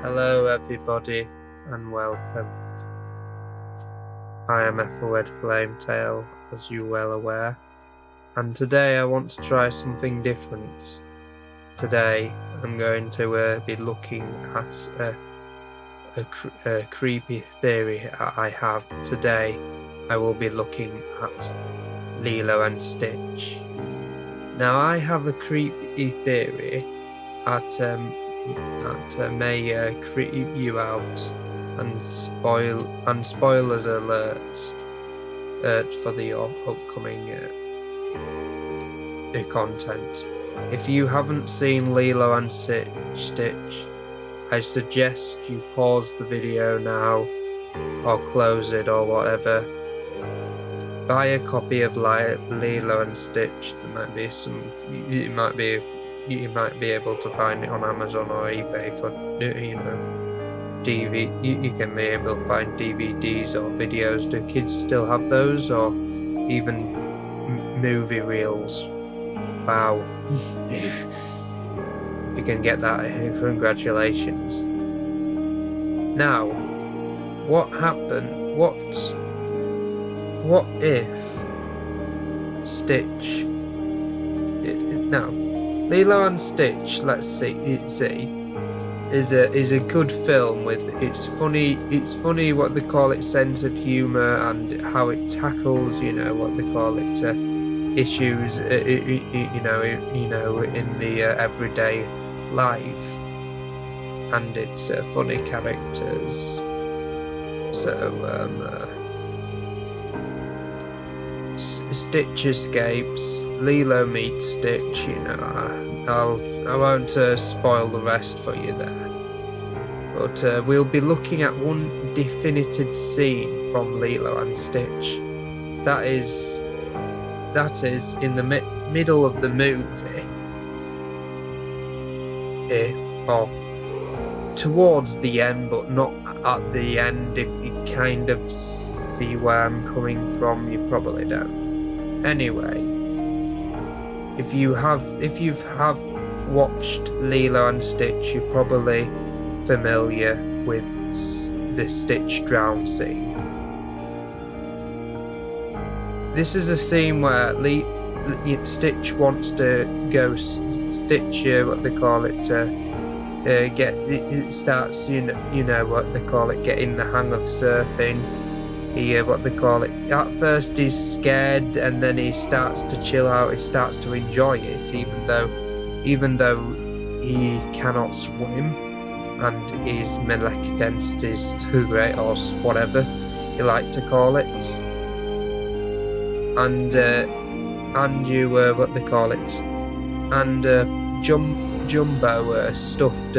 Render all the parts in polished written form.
Hello everybody and welcome. I am Ethelred Flametail, as you're well aware, and today I want to try something different. Today I'm going to be looking at a creepy theory I have. Today I will be looking at Lilo and Stitch. Now I have a creepy theory that may creep you out and spoilers alert for the upcoming content. If you haven't seen Lilo and Stitch, I suggest you pause the video now or close it or whatever. Buy a copy of Lilo and Stitch. There might be some. You might be able to find it on Amazon or eBay for, DVD. You can be able to find DVDs or videos. Do kids still have those, or even movie reels? Wow! If you can get that, congratulations. Now, what happened? What if Stitch? Now, Lilo and Stitch, let's see, is a good film with it's funny what they call it, sense of humour, and how it tackles what they call it issues in the everyday life, and it's funny characters. So Stitch escapes, Lilo meets Stitch, I won't spoil the rest for you there. But we'll be looking at one definitive scene from Lilo and Stitch. That is in the middle of the movie. Or towards the end, but not at the end. If you kind of see where I'm coming from, you probably don't. Anyway, if you have watched Lilo and Stitch, you're probably familiar with the Stitch drown scene. This is a scene where Stitch wants to go Stitch, what they call it, it starts, what they call it, getting the hang of surfing. What they call it, at first he's scared, and then he starts to chill out, he starts to enjoy it, even though he cannot swim and his molecular density is too great, or whatever you like to call it. And what they call it, and Jumbo stuffed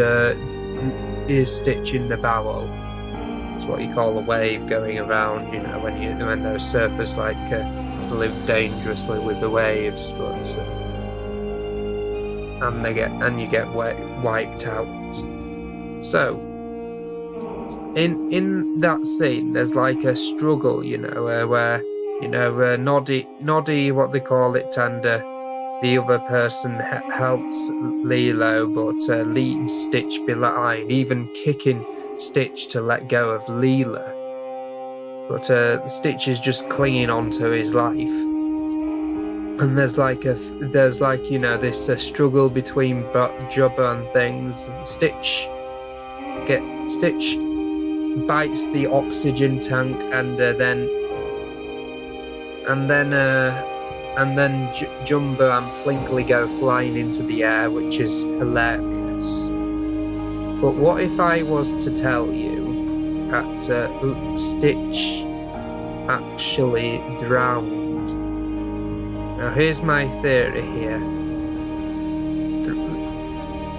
his Stitch in the bowel. It's what you call a wave going around, when those surfers like to live dangerously with the waves, but and you get wiped out. So in that scene, there's like a struggle, where Noddy, what they call it, and the other person helps Lilo, but leaves Stitch behind, even kicking Stitch to let go of Lilo, but Stitch is just clinging on to his life, and there's this struggle between Jubba and things. Stitch bites the oxygen tank, and then Jumbo and Plinkly go flying into the air, which is hilarious. But what if I was to tell you that Stitch actually drowned? Now here's my theory here.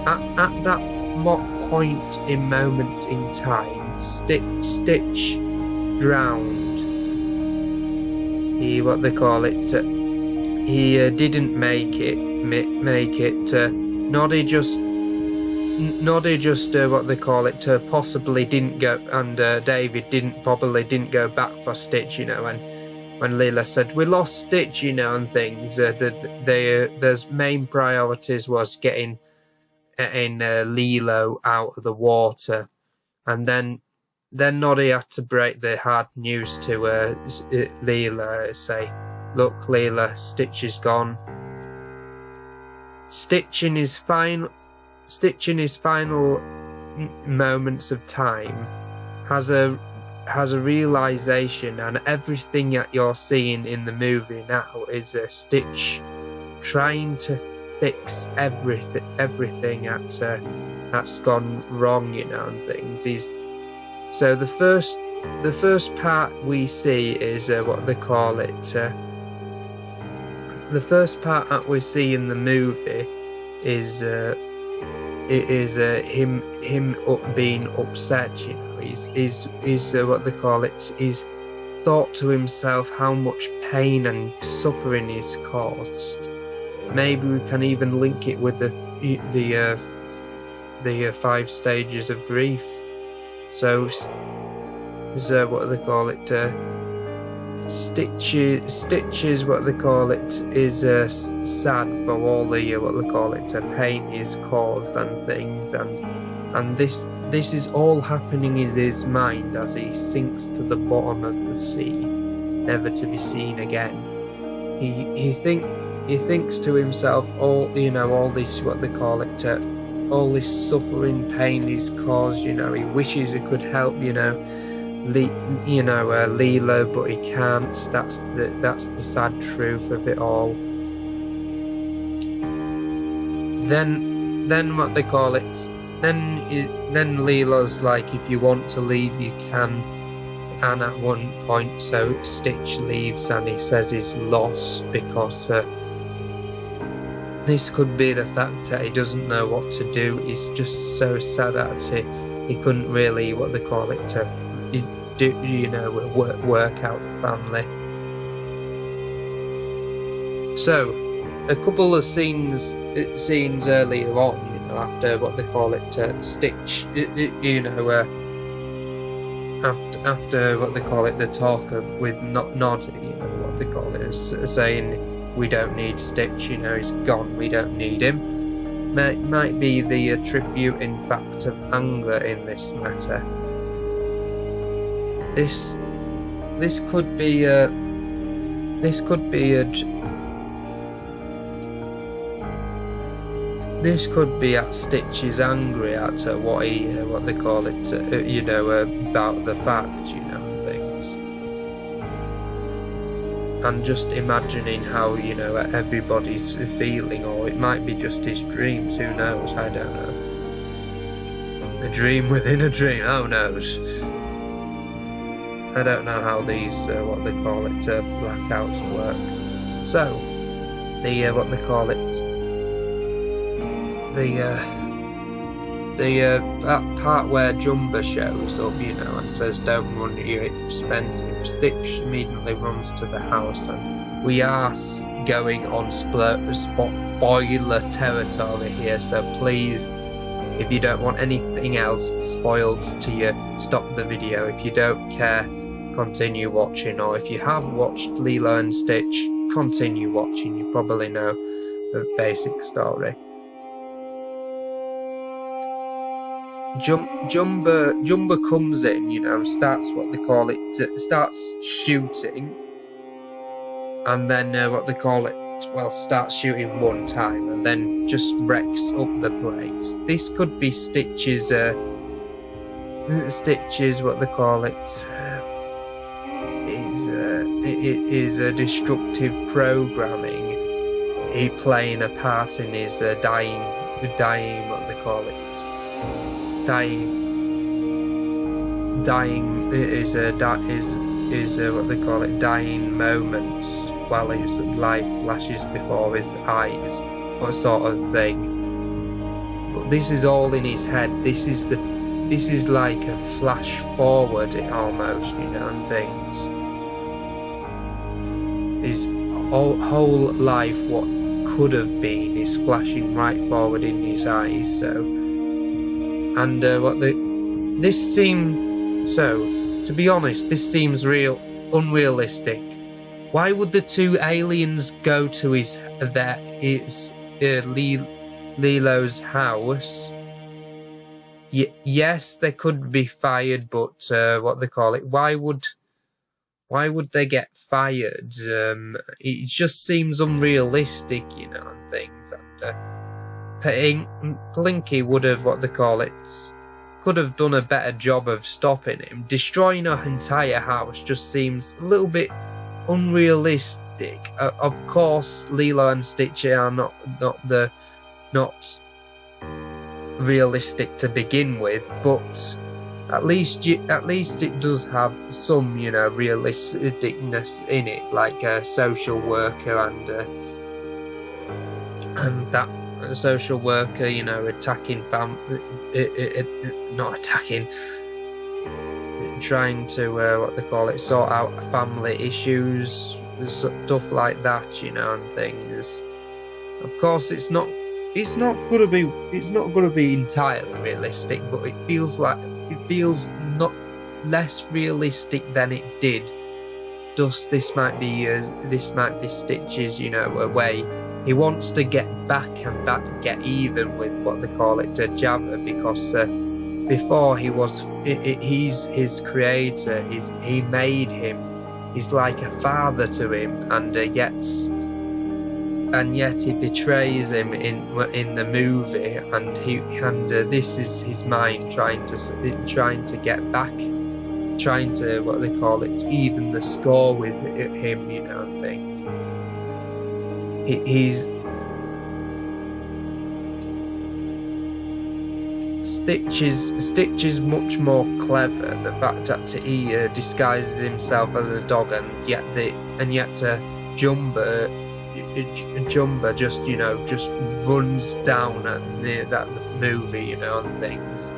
At that point in moment in time, Stitch drowned. He didn't make it. Noddy just what they call it, possibly didn't go, and David probably didn't go back for Stitch, when Lilo said we lost Stitch, and things. Their main priorities was getting Lilo out of the water, and then Noddy had to break the hard news to Leela, say, "Look, Leela, Stitch is gone." Stitch in his final moments of time has a realization, and everything that you're seeing in the movie now is Stitch trying to fix everything that's gone wrong, and things. So the first part we see is what they call it. The first part that we see in the movie is him being upset. He's what they call it. He's thought to himself how much pain and suffering he's caused. Maybe we can even link it with the 5 stages of grief. So what they call it. Stitches, what they call it, is sad for all the what they call it, pain he's caused and things, and this is all happening in his mind as he sinks to the bottom of the sea, never to be seen again. He thinks to himself, all this, what they call it, all this suffering, pain he's caused. He wishes he could help, Lilo, but he can't. That's the sad truth of it all. Then what they call it. Then Lilo's like, if you want to leave, you can. And at one point, so Stitch leaves, and he says he's lost because this could be the fact that he doesn't know what to do. He's just so sad that he couldn't really, what they call it, work out the family. So a couple of scenes earlier on, after what they call it, Stitch, after what they call it, the talk with Noddy, what they call it, saying we don't need Stitch, he's gone, we don't need him. Might be the attributing fact of anger in this matter. This could be at Stitch is angry at what they call it, about the fact, and things, and just imagining how everybody's feeling, or it might be just his dreams. Who knows? I don't know. A dream within a dream. Who knows? I don't know how these what they call it, blackouts work. So what they call it, that part where Jumba shows up, and says, "Don't run, you're expensive." Stitch immediately runs to the house, and we are going on spoiler territory here. So please, if you don't want anything else spoiled to you, stop the video. If you don't care, continue watching, or if you have watched Lilo and Stitch, continue watching. You probably know the basic story. Jumba comes in, starts what they call it, starts shooting, and then what they call it, starts shooting one time and then just wrecks up the place. This could be Stitch's what they call it, is a destructive programming. He playing a part in his dying what they call it. Dying is what they call it, dying moments while his life flashes before his eyes, what sort of thing. But this is all in his head. This is like a flash forward almost, and things. His whole life, what could have been, is flashing right forward in his eyes. So. And to be honest, this seems unrealistic. Why would the two aliens go to Lilo's house. Yes, they could be fired, but what they call it? Why would they get fired? It just seems unrealistic, you know, and things. And Plinky would have, what they call it, could have done a better job of stopping him. Destroying our entire house just seems a little bit unrealistic. Of course, Lilo and Stitch are not realistic to begin with, but at least it does have some, you know, realisticness in it, like a social worker and that social worker, you know, trying to what they call it, sort out family issues, stuff like that, you know, and things. Of course, it's not gonna be entirely realistic, but it feels not less realistic than it did. Thus, this might be Stitch's, you know, a way. He wants to get get even with, what they call it, Jabba, because before he's his creator. He made him. He's like a father to him, and yet he betrays him in the movie, and this is his mind trying to get back, trying to, what they call it, even the score with him, you know, and things. Stitch is much more clever. The fact that he disguises himself as a dog, and yet Jumba just, you know, just runs down at that movie, you know, and things,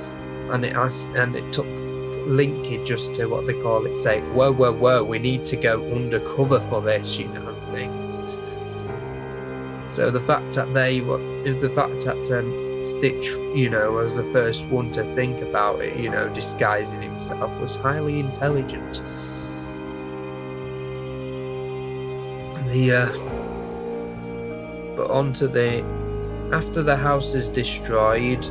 and it took Linky just to, what they call it, say, whoa, we need to go undercover for this, you know, and things. So the fact that Stitch, you know, was the first one to think about it, you know, disguising himself, was highly intelligent. But after the house is destroyed,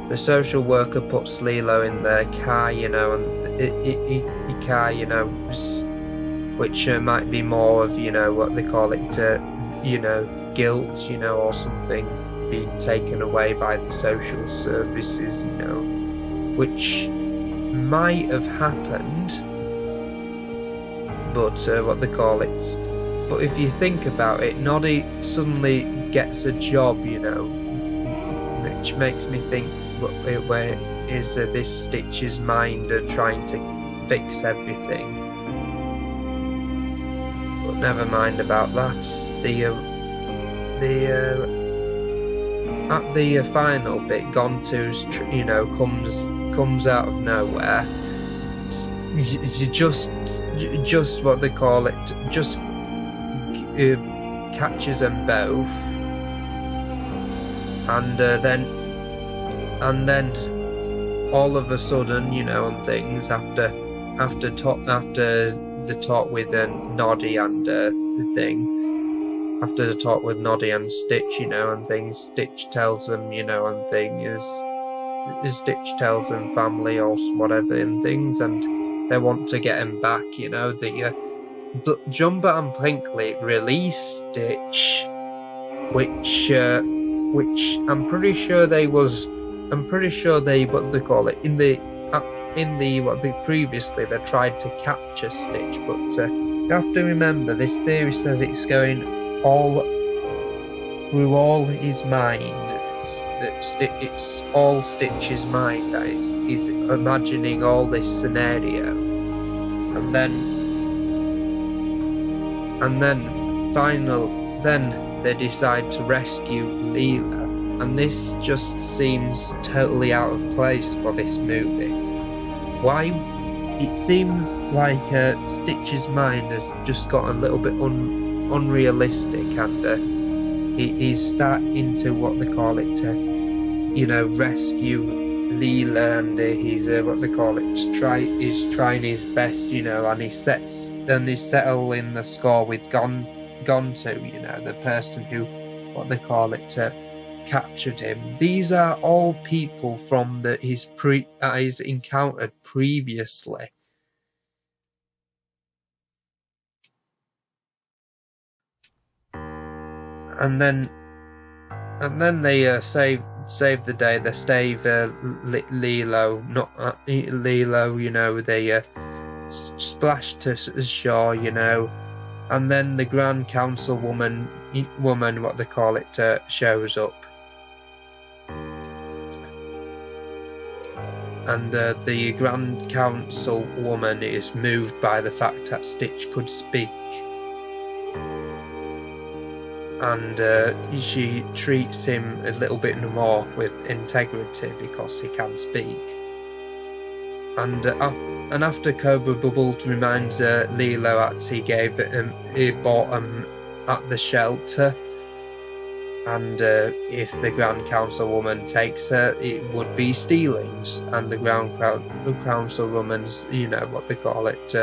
the social worker puts Lilo in their car, you know, and the car, you know, which might be more of, you know, what they call it, you know, guilt, you know, or something, being taken away by the social services, you know, which might have happened, but what they call it. But if you think about it, Noddy suddenly gets a job, you know, which makes me think, where is this Stitch's mind trying to fix everything? But never mind about that. At the final bit, Gontu's, you know, comes out of nowhere. Just what they call it, just catches them both, and then all of a sudden, you know, and things, after the talk with Noddy and after the talk with Noddy and Stitch, you know, and things, Stitch tells them, you know, and things, Stitch tells them family or whatever and things, and they want to get him back, you know. Jumba and Blinky release Stitch, which I'm pretty sure what they call it, previously they tried to capture Stitch, but you have to remember, this theory says it's going through all his mind. It's all Stitch's mind that is imagining all this scenario, and then they decide to rescue Lilo, and this just seems totally out of place for this movie. Why? It seems like Stitch's mind has just got a little bit unrealistic, and he's starting to, what they call it, you know, rescue Lilo, and he's what they call it, he's trying his best, you know, and he's settling the score with gone to, you know, the person who, what they call it, captured him. These are all people from he's encountered previously. And then they save the day. They save Lilo, not Lilo. You know, they splash to shore. You know, and then the Grand Council woman, what they call it, shows up, and the Grand Council woman is moved by the fact that Stitch could speak. And she treats him a little bit more with integrity because he can speak. And after Cobra Bubbles reminds Lilo that he bought him at the shelter, and if the Grand Council woman takes her, it would be stealings. And the Grand Council woman's, you know what they call it,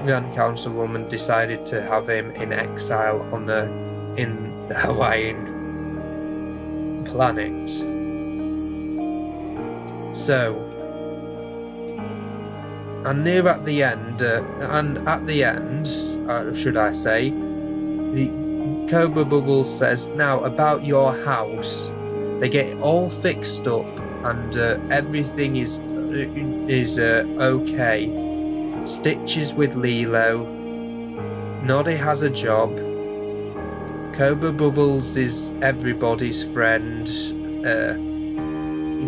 Grand Council woman decided to have him in exile in the Hawaiian planet. So, and at the end, should I say, the Cobra Bubbles says, now about your house. They get it all fixed up, and everything is okay. Stitch is with Lilo. Noddy has a job. Cobra Bubbles is everybody's friend.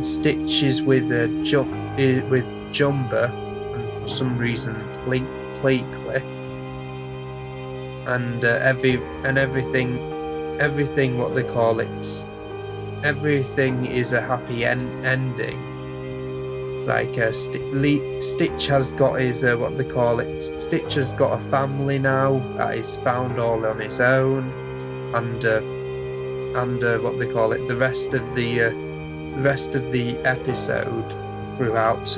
Stitch is with Jumba, and for some reason Pleakley. And everything what they call it. Everything is a happy ending. Like Stitch has got his what they call it. Stitch has got a family now that he's found all on his own, and what they call it. The rest of the episode throughout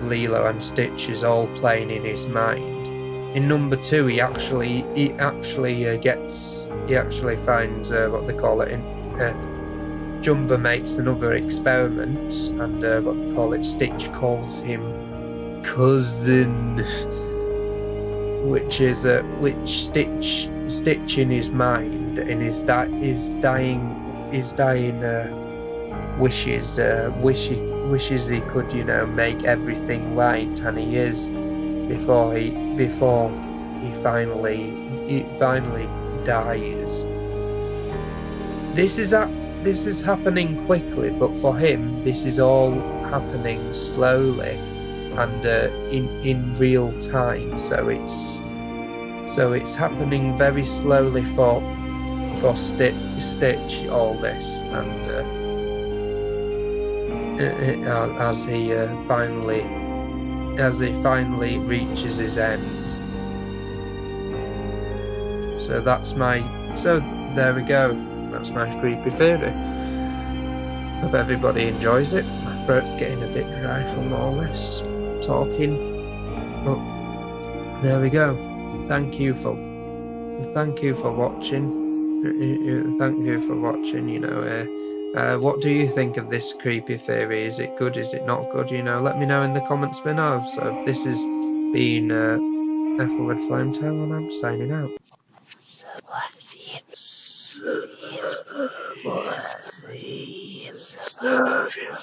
Lilo and Stitch is all playing in his mind. In number 2, he actually finds what they call it. Jumba makes another experiment, and what they call it, Stitch calls him cousin, which Stitch in his mind, in his dying wishes he could, you know, make everything right, and he is before he finally dies. This is happening quickly, but for him, this is all happening slowly and in real time. So it's happening very slowly for Stitch, all this, and as he finally reaches his end. So there we go. That's my creepy theory. Hope everybody enjoys it. My throat's getting a bit dry from all this talking. But there we go. Thank you for watching. Thank you for watching. You know, what do you think of this creepy theory? Is it good? Is it not good? You know, let me know in the comments below. So this has been Ethelred Flametail, and I'm signing out. See you.